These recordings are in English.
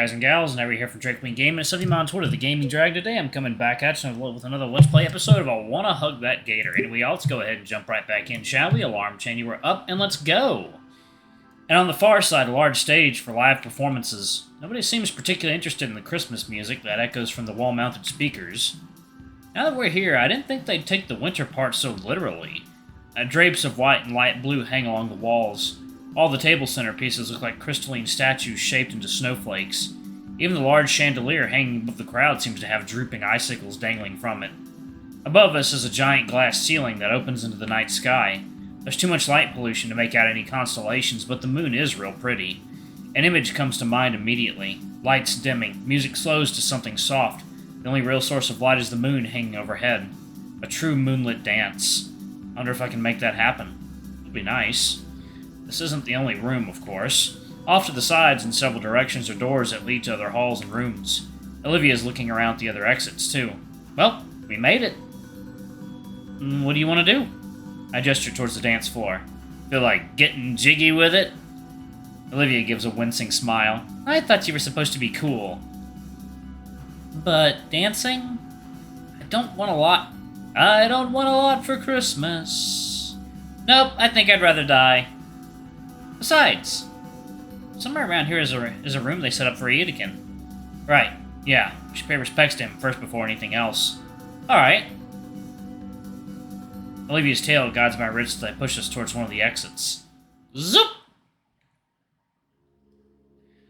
guys and gals, and over here from Drake Queen Gaming. It's something on Twitter, the Gaming Drag. Today I'm coming back at you with another Let's Play episode of I Wanna Hug That Gator. Anyway, y'all, let's go ahead and jump right back in, shall we? Alarm chain, you were up, and let's go! And on the far side, a large stage for live performances. Nobody seems particularly interested in the Christmas music that echoes from the wall-mounted speakers. Now that we're here, I didn't think they'd take the winter part so literally. Drapes of white and light blue hang along the walls. All the table centerpieces look like crystalline statues shaped into snowflakes. Even the large chandelier hanging above the crowd seems to have drooping icicles dangling from it. Above us is a giant glass ceiling that opens into the night sky. There's too much light pollution to make out any constellations, but the moon is real pretty. An image comes to mind immediately. Lights dimming, music slows to something soft. The only real source of light is the moon hanging overhead. A true moonlit dance. I wonder if I can make that happen. It'd be nice. This isn't the only room, of course. Off to the sides in several directions are doors that lead to other halls and rooms. Olivia is looking around the other exits, too. Well, we made it. What do you want to do? I gesture towards the dance floor. Feel like getting jiggy with it? Olivia gives a wincing smile. I thought you were supposed to be cool. But dancing? I don't want a lot. I don't want a lot for Christmas. Nope, I think I'd rather die. Besides, somewhere around here is a room they set up for Edekin. Right, yeah, we should pay respects to him first before anything else. Alright. Olivia's tail guides my wrist as I push us towards one of the exits. Zoop!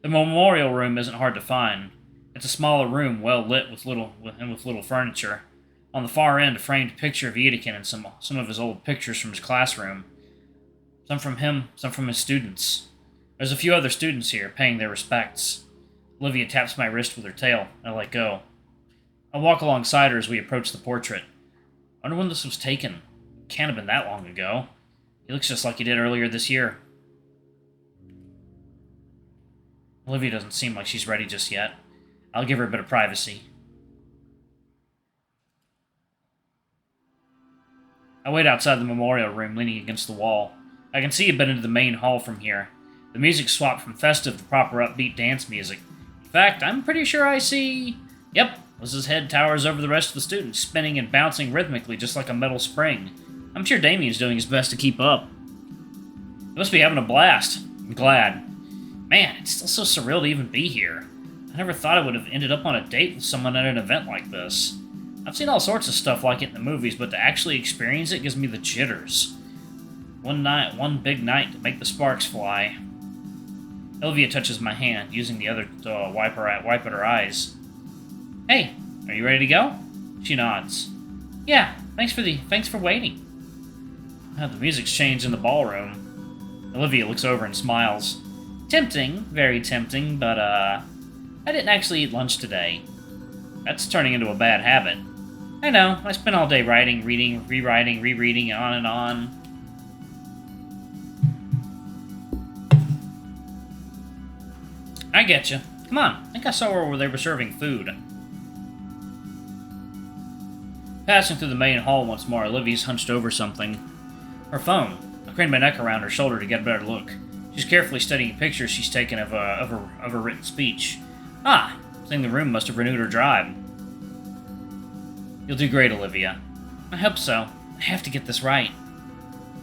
The memorial room isn't hard to find. It's a smaller room, well lit with little furniture. On the far end, a framed picture of Edekin and some of his old pictures from his classroom. Some from him, some from his students. There's a few other students here, paying their respects. Olivia taps my wrist with her tail, and I let go. I walk alongside her as we approach the portrait. I wonder when this was taken. It can't have been that long ago. He looks just like he did earlier this year. Olivia doesn't seem like she's ready just yet. I'll give her a bit of privacy. I wait outside the memorial room, leaning against the wall. I can see a bit into the main hall from here. The music swapped from festive to proper upbeat dance music. In fact, I'm pretty sure I see... Yep, Liz's head towers over the rest of the students, spinning and bouncing rhythmically just like a metal spring. I'm sure Damien's doing his best to keep up. He must be having a blast. I'm glad. Man, it's still so surreal to even be here. I never thought I would have ended up on a date with someone at an event like this. I've seen all sorts of stuff like it in the movies, but to actually experience it gives me the jitters. One big night to make the sparks fly. Olivia touches my hand, using the other to wipe at her eyes. Hey, are you ready to go? She nods. Yeah, thanks for waiting. The music's changed in the ballroom. Olivia looks over and smiles. Tempting, very tempting, but I didn't actually eat lunch today. That's turning into a bad habit. I know, I spent all day writing, reading, rewriting, rereading, on and on. I get you. Come on, I think I saw where they were serving food. Passing through the main hall once more, Olivia's hunched over something. Her phone. I craned my neck around her shoulder to get a better look. She's carefully studying pictures she's taken of her written speech. Ah, saying the room must have renewed her drive. You'll do great, Olivia. I hope so. I have to get this right.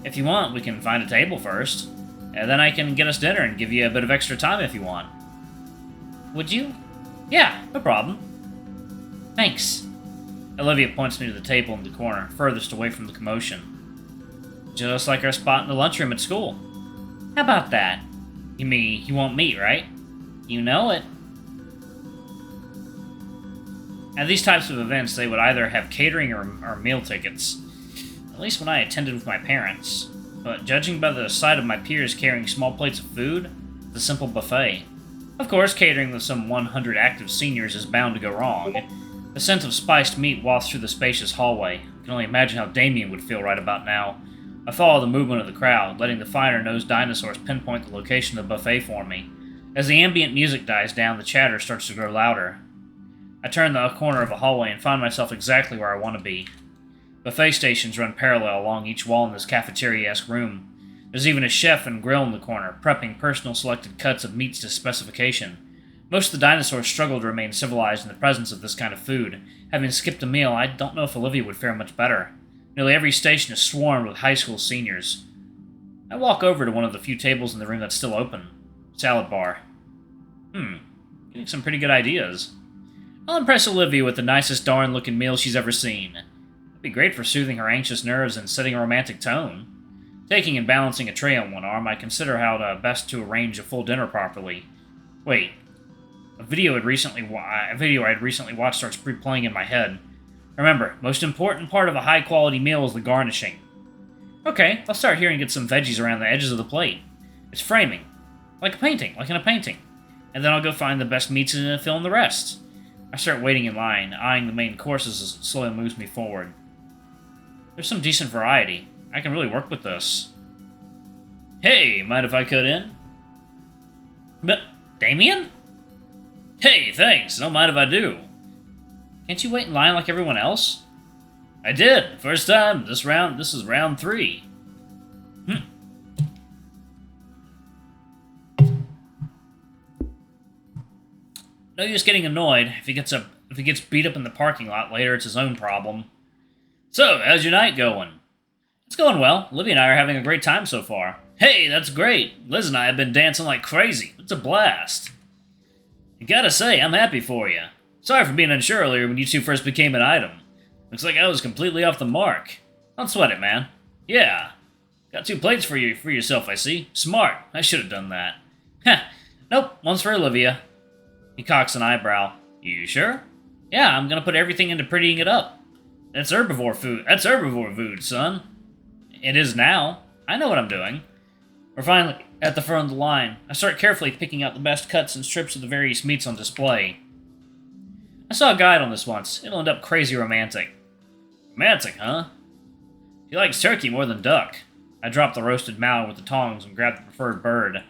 If you want, we can find a table first. And then I can get us dinner and give you a bit of extra time if you want. Would you? Yeah, no problem. Thanks. Olivia points me to the table in the corner, furthest away from the commotion. Just like our spot in the lunchroom at school. How about that? You mean you won't meet, right? You know it. At these types of events, they would either have catering or meal tickets. At least when I attended with my parents. But judging by the sight of my peers carrying small plates of food, it's a simple buffet. Of course, catering with some 100 active seniors is bound to go wrong. The scent of spiced meat wafts through the spacious hallway. I can only imagine how Damien would feel right about now. I follow the movement of the crowd, letting the finer-nosed dinosaurs pinpoint the location of the buffet for me. As the ambient music dies down, the chatter starts to grow louder. I turn the corner of a hallway and find myself exactly where I want to be. Buffet stations run parallel along each wall in this cafeteria-esque room. There's even a chef and grill in the corner, prepping personal selected cuts of meats to specification. Most of the dinosaurs struggle to remain civilized in the presence of this kind of food. Having skipped a meal, I don't know if Olivia would fare much better. Nearly every station is swarmed with high school seniors. I walk over to one of the few tables in the room that's still open. Salad bar. Getting some pretty good ideas. I'll impress Olivia with the nicest darn-looking meal she's ever seen. It'd be great for soothing her anxious nerves and setting a romantic tone. Taking and balancing a tray on one arm, I consider how best to arrange a full dinner properly. Wait. A video I'd recently watched starts replaying in my head. Remember, most important part of a high-quality meal is the garnishing. Okay, I'll start here and get some veggies around the edges of the plate. It's framing. Like in a painting. And then I'll go find the best meats and fill in the rest. I start waiting in line, eyeing the main courses as it slowly moves me forward. There's some decent variety. I can really work with this. Hey, mind if I cut in? But, Damien? Hey, thanks, don't mind if I do. Can't you wait in line like everyone else? I did, first time, this is round 3. No use getting annoyed. If he gets beat up in the parking lot later, it's his own problem. So, how's your night going? It's going well. Olivia and I are having a great time so far. Hey, that's great. Liz and I have been dancing like crazy. It's a blast. I gotta say, I'm happy for you. Sorry for being unsure earlier when you two first became an item. Looks like I was completely off the mark. Don't sweat it, man. Yeah. Got 2 plates for yourself, I see. Smart. I should have done that. Heh. Nope, one's for Olivia. He cocks an eyebrow. You sure? Yeah, I'm gonna put everything into prettying it up. That's herbivore food. That's herbivore food, son. It is now. I know what I'm doing. We're finally at the front of the line. I start carefully picking out the best cuts and strips of the various meats on display. I saw a guide on this once. It'll end up crazy romantic. Romantic, huh? She likes turkey more than duck. I drop the roasted mallet with the tongs and grab the preferred bird.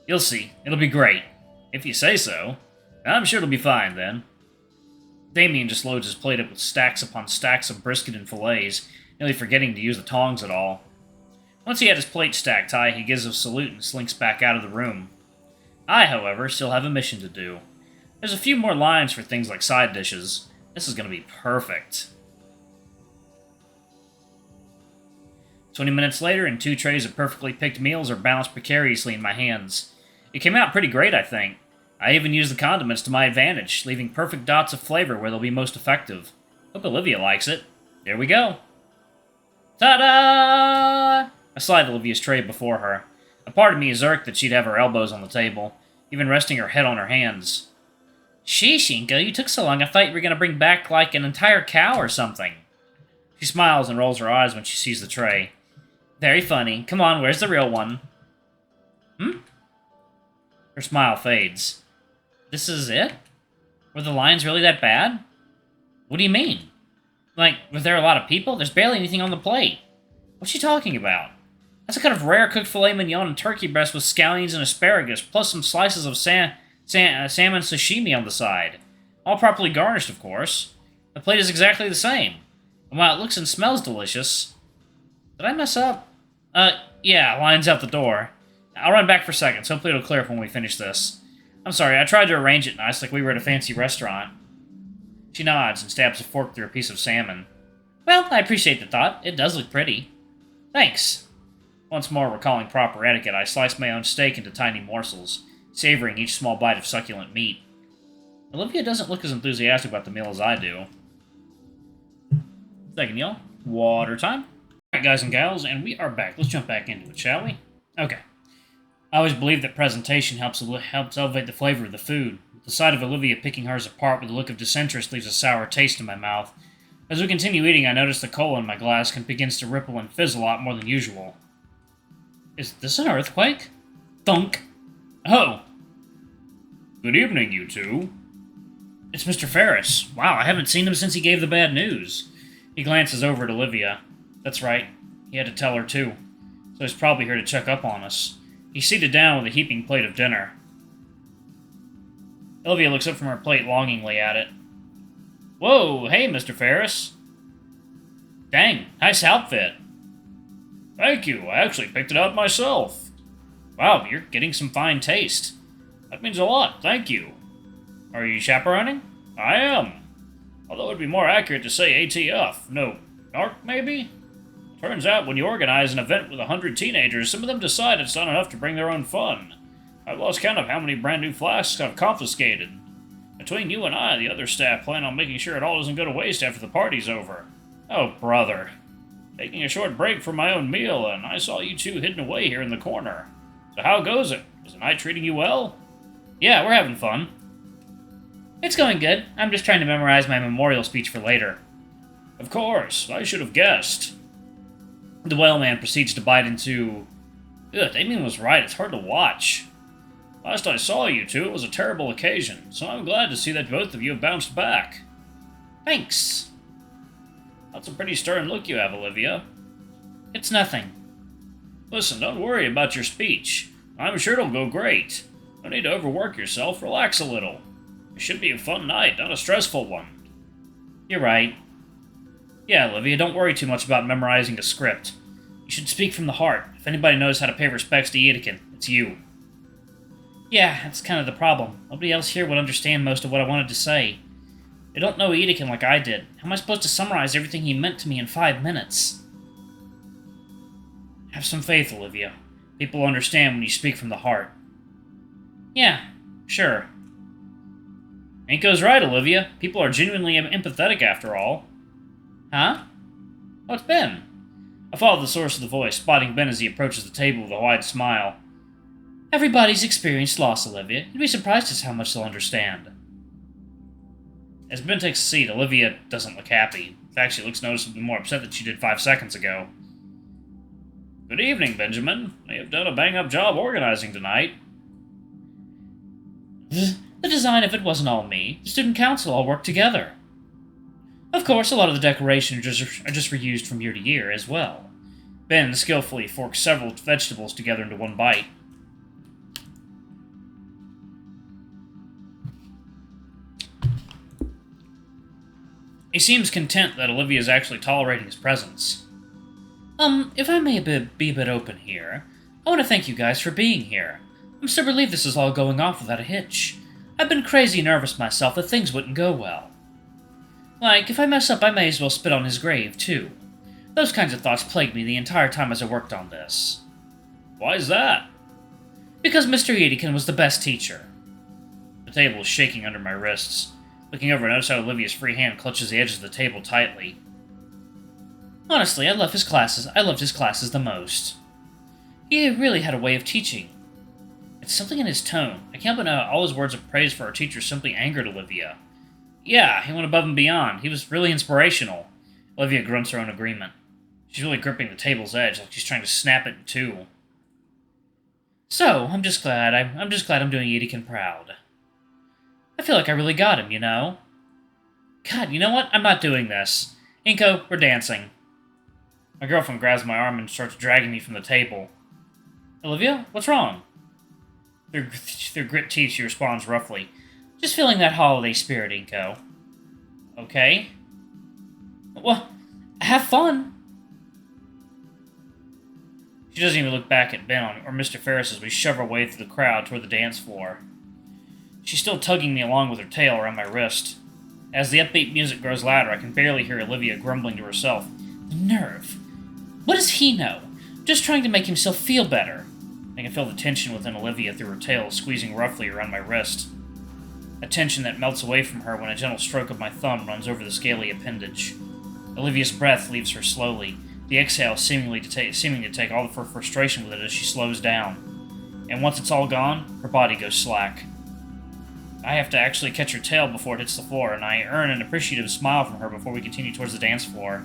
You'll see. It'll be great. If you say so. I'm sure it'll be fine, then. Damien just loads his plate up with stacks upon stacks of brisket and fillets, nearly forgetting to use the tongs at all. Once he had his plate stacked high, he gives a salute and slinks back out of the room. I, however, still have a mission to do. There's a few more lines for things like side dishes. This is going to be perfect. 20 minutes later, and 2 trays of perfectly picked meals are balanced precariously in my hands. It came out pretty great, I think. I even used the condiments to my advantage, leaving perfect dots of flavor where they'll be most effective. Hope Olivia likes it. There we go. Ta-da! I slide Olivia's tray before her. A part of me is irked that she'd have her elbows on the table, even resting her head on her hands. Sheesh, Inco, you took so long I thought you were going to bring back, like, an entire cow or something. She smiles and rolls her eyes when she sees the tray. Very funny. Come on, where's the real one? Her smile fades. This is it? Were the lines really that bad? What do you mean? Like, was there a lot of people? There's barely anything on the plate. What's she talking about? That's a kind of rare cooked filet mignon and turkey breast with scallions and asparagus, plus some slices of salmon sashimi on the side. All properly garnished, of course. The plate is exactly the same. And while it looks and smells delicious... Did I mess up? Yeah, line's out the door. I'll run back for seconds. Hopefully it'll clear up when we finish this. I'm sorry, I tried to arrange it nice, like we were at a fancy restaurant. She nods and stabs a fork through a piece of salmon. Well, I appreciate the thought. It does look pretty. Thanks. Once more recalling proper etiquette, I slice my own steak into tiny morsels, savoring each small bite of succulent meat. Olivia doesn't look as enthusiastic about the meal as I do. Second, y'all. Water time. Alright, guys and gals, and we are back. Let's jump back into it, shall we? Okay. I always believed that presentation helps elevate the flavor of the food. The sight of Olivia picking hers apart with a look of disinterest leaves a sour taste in my mouth. As we continue eating, I notice the cola in my glass begins to ripple and fizz a lot more than usual. Is this an earthquake? Thunk. Oh. Good evening, you two. It's Mr. Ferris. Wow, I haven't seen him since he gave the bad news. He glances over at Olivia. That's right. He had to tell her, too. So he's probably here to check up on us. He's seated down with a heaping plate of dinner. Olivia looks up from her plate longingly at it. Whoa, hey, Mr. Ferris. Dang, nice outfit. Thank you, I actually picked it out myself. Wow, you're getting some fine taste. That means a lot, thank you. Are you chaperoning? I am. Although it'd be more accurate to say ATF. No, NARC maybe? Turns out when you organize an event with 100 teenagers, some of them decide it's not enough to bring their own fun. I've lost count of how many brand new flasks I've confiscated. Between you and I, the other staff plan on making sure it all doesn't go to waste after the party's over. Oh, brother. Taking a short break from my own meal, and I saw you two hidden away here in the corner. So how goes it? Is the night treating you well? Yeah, we're having fun. It's going good. I'm just trying to memorize my memorial speech for later. Of course, I should have guessed. The whaleman proceeds to bite into... Ugh, Damien was right, it's hard to watch. Last I saw you two, it was a terrible occasion, so I'm glad to see that both of you have bounced back. Thanks. That's a pretty stern look you have, Olivia. It's nothing. Listen, don't worry about your speech. I'm sure it'll go great. No need to overwork yourself, relax a little. It should be a fun night, not a stressful one. You're right. Yeah, Olivia, don't worry too much about memorizing a script. You should speak from the heart. If anybody knows how to pay respects to Edekin, it's you. Yeah, that's kind of the problem. Nobody else here would understand most of what I wanted to say. They don't know Edekin like I did. How am I supposed to summarize everything he meant to me in 5 minutes? Have some faith, Olivia. People understand when you speak from the heart. Yeah, sure. Inco's right, Olivia. People are genuinely empathetic after all. Huh? What's Ben? I followed the source of the voice, spotting Ben as he approaches the table with a wide smile. Everybody's experienced loss, Olivia. You'd be surprised at how much they'll understand. As Ben takes a seat, Olivia doesn't look happy. In fact, she looks noticeably more upset than she did 5 seconds ago. Good evening, Benjamin. You have done a bang-up job organizing tonight. The design of it wasn't all me. The student council all worked together. Of course, a lot of the decorations are just reused from year to year as well. Ben skillfully forks several vegetables together into one bite. He seems content that Olivia is actually tolerating his presence. If I may be a bit open here, I want to thank you guys for being here. I'm so relieved this is all going off without a hitch. I've been crazy nervous myself that things wouldn't go well. Like, if I mess up, I may as well spit on his grave, too. Those kinds of thoughts plagued me the entire time as I worked on this. Why's that? Because Mr. Edekin was the best teacher. The table is shaking under my wrists. Looking over, I notice how Olivia's free hand clutches the edges of the table tightly. Honestly, I loved his classes the most. He really had a way of teaching. It's something in his tone. I can't but know all his words of praise for our teacher simply angered Olivia. Yeah, he went above and beyond. He was really inspirational. Olivia grunts her own agreement. She's really gripping the table's edge, like she's trying to snap it in two. So, I'm just glad I'm doing Edekin proud. I feel like I really got him, you know? God, you know what? I'm not doing this. Inco, we're dancing. My girlfriend grabs my arm and starts dragging me from the table. Olivia, what's wrong? Through grit teeth, she responds roughly. Just feeling that holiday spirit, Inco. Okay. Well, have fun. She doesn't even look back at Ben or Mr. Ferris as we shove our way through the crowd toward the dance floor. She's still tugging me along with her tail around my wrist. As the upbeat music grows louder, I can barely hear Olivia grumbling to herself. The nerve. What does he know? Just trying to make himself feel better. I can feel the tension within Olivia through her tail squeezing roughly around my wrist. A tension that melts away from her when a gentle stroke of my thumb runs over the scaly appendage. Olivia's breath leaves her slowly, the exhale seeming to take all of her frustration with it as she slows down. And once it's all gone, her body goes slack. I have to actually catch her tail before it hits the floor, and I earn an appreciative smile from her before we continue towards the dance floor.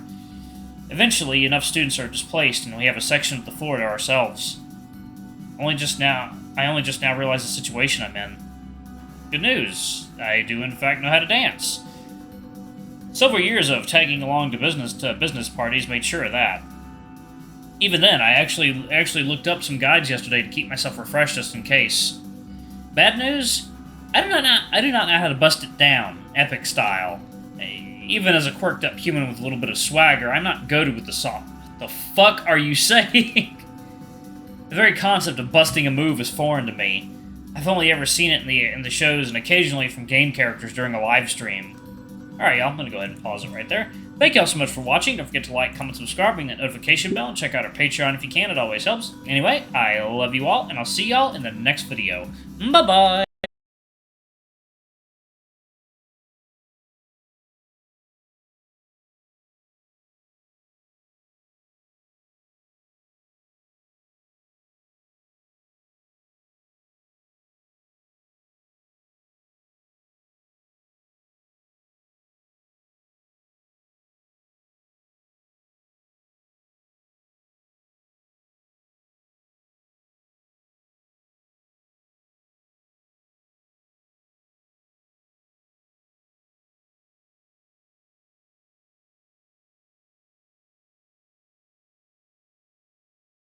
Eventually, enough students are displaced, and we have a section of the floor to ourselves. I only just now realize the situation I'm in. Good news. I do in fact know how to dance. Several years of tagging along to business parties made sure of that. Even then, I actually looked up some guides yesterday to keep myself refreshed just in case. Bad news? I do not know how to bust it down, epic style. Even as a quirked up human with a little bit of swagger, I'm not goated with the song. What the fuck are you saying? The very concept of busting a move is foreign to me. I've only ever seen it in the shows and occasionally from game characters during a live stream. Alright, y'all, I'm gonna go ahead and pause it right there. Thank y'all so much for watching. Don't forget to like, comment, subscribe, ring that notification bell, and check out our Patreon if you can. It always helps. Anyway, I love you all, and I'll see y'all in the next video. Bye-bye!